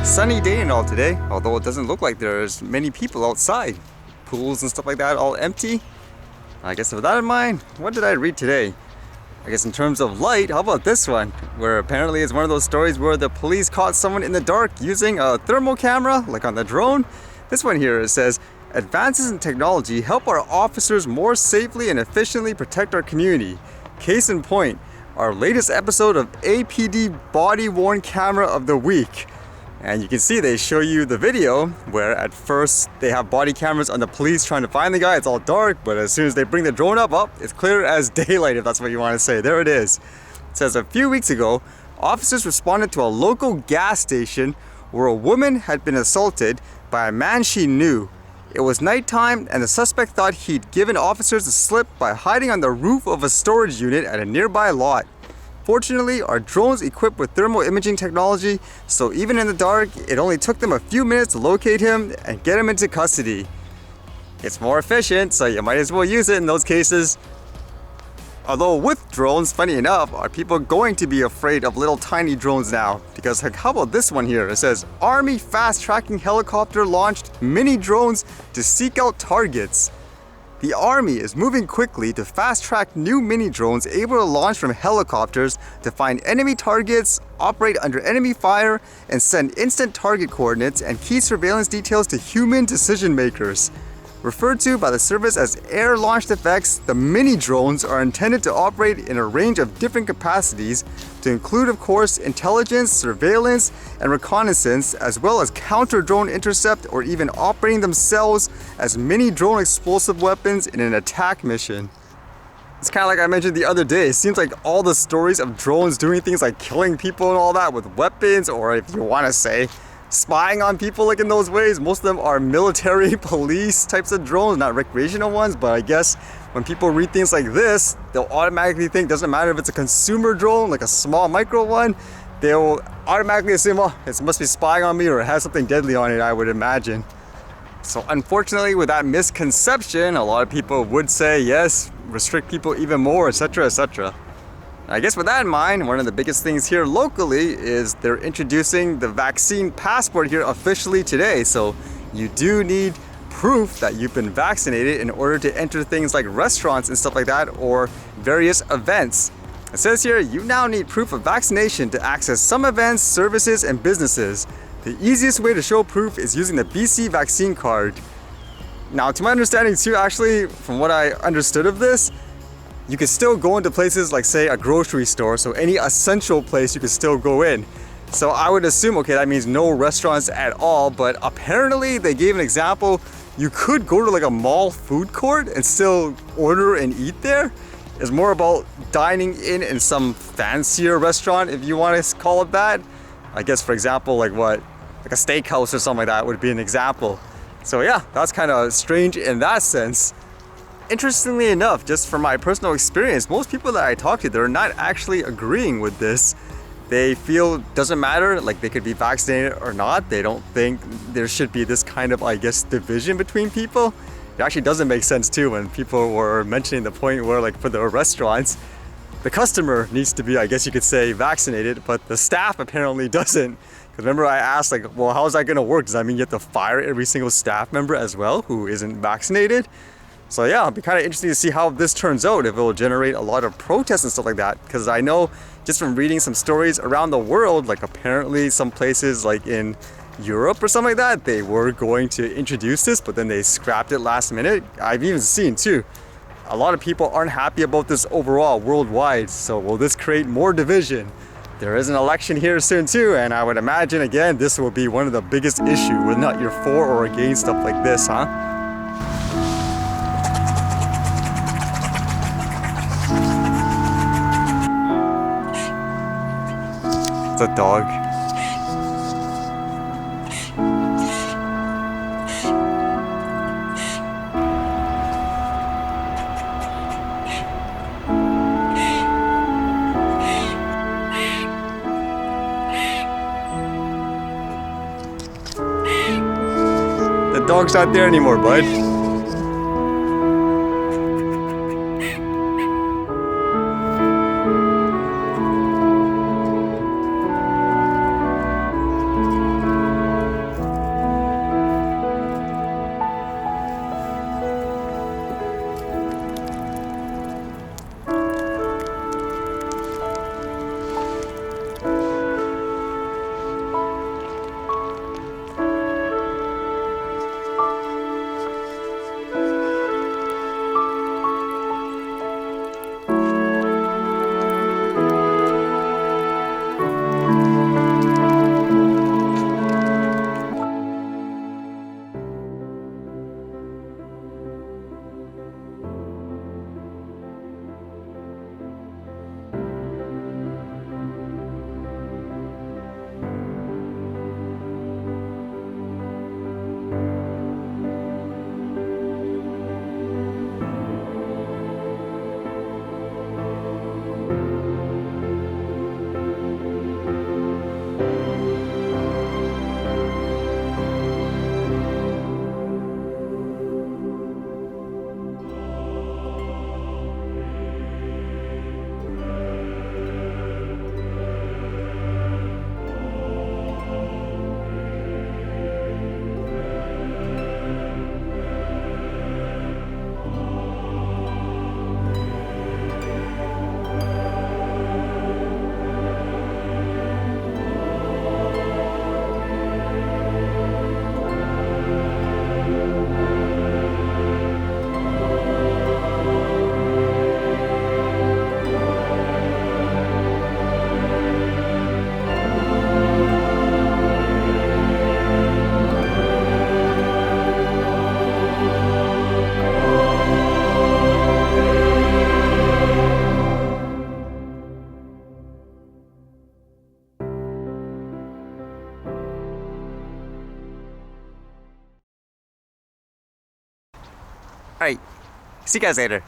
Sunny day and all today, although it doesn't look like there's many people outside. Pools and stuff like that all empty. I guess with that in mind, what did I read today? I guess in terms of light, how about this one? Where apparently it's one of those stories where the police caught someone in the dark using a thermal camera, like on the drone. This one here, it says, advances in technology help our officers more safely and efficiently protect our community. Case in point, our latest episode of APD Body-Worn Camera of the Week. And you can see they show you the video where at first they have body cameras on the police trying to find the guy. It's all dark, but as soon as they bring the drone up, it's clear as daylight, if that's what you want to say. There it is. It says a few weeks ago, officers responded to a local gas station where a woman had been assaulted by a man she knew. It was nighttime and the suspect thought he'd given officers a slip by hiding on the roof of a storage unit at a nearby lot. Fortunately, our drones equipped with thermal imaging technology, so even in the dark, it only took them a few minutes to locate him and get him into custody. It's more efficient, so you might as well use it in those cases. Although with drones, funny enough, are people going to be afraid of little tiny drones now? Because like, how about this one here? It says, Army fast tracking helicopter launched mini drones to seek out targets. The Army is moving quickly to fast-track new mini-drones able to launch from helicopters to find enemy targets, operate under enemy fire, and send instant target coordinates and key surveillance details to human decision-makers. Referred to by the service as air-launched effects, the mini-drones are intended to operate in a range of different capacities to include, of course, intelligence, surveillance, and reconnaissance, as well as counter-drone intercept or even operating themselves as mini-drone explosive weapons in an attack mission. It's kind of like I mentioned the other day. It seems like all the stories of drones doing things like killing people and all that with weapons, or if you want to say, spying on people like in those ways, most of them are military, police types of drones, not recreational ones. But I guess when people read things like this, they'll automatically think, doesn't matter if it's a consumer drone, like a small micro one, they'll automatically assume, oh, it must be spying on me or it has something deadly on it, I would imagine. So unfortunately, with that misconception, a lot of people would say, yes, restrict people even more, etc., etc. I guess with that in mind, one of the biggest things here locally is they're introducing the vaccine passport here officially today. So you do need proof that you've been vaccinated in order to enter things like restaurants and stuff like that, or various events. It says here, you now need proof of vaccination to access some events, services, and businesses. The easiest way to show proof is using the BC vaccine card. Now, to my understanding too, actually, from what I understood of this, you could still go into places like, say, a grocery store. So any essential place you could still go in. So I would assume, okay, that means no restaurants at all. But apparently they gave an example. You could go to like a mall food court and still order and eat there. It's more about dining in some fancier restaurant, if you want to call it that. I guess, for example, like what? Like a steakhouse or something like that would be an example. So yeah, that's kind of strange in that sense. Interestingly enough, just from my personal experience, most people that I talk to, they're not actually agreeing with this. They feel it doesn't matter, like they could be vaccinated or not. They don't think there should be this kind of, I guess, division between people. It actually doesn't make sense too when people were mentioning the point where, like, for the restaurants, the customer needs to be, I guess you could say, vaccinated, but the staff apparently doesn't. Because remember I asked, like, well, how's that gonna work? Does that mean you have to fire every single staff member as well who isn't vaccinated? So yeah, it'll be kind of interesting to see how this turns out, if it will generate a lot of protests and stuff like that. Because I know just from reading some stories around the world, like apparently some places like in Europe or something like that, they were going to introduce this, but then they scrapped it last minute. I've even seen too, a lot of people aren't happy about this overall worldwide. So will this create more division? There is an election here soon too, and I would imagine again, this will be one of the biggest issues, whether or not you're for or against stuff like this, huh? It's a dog. The dog's not there anymore, bud. Alright, see you guys later.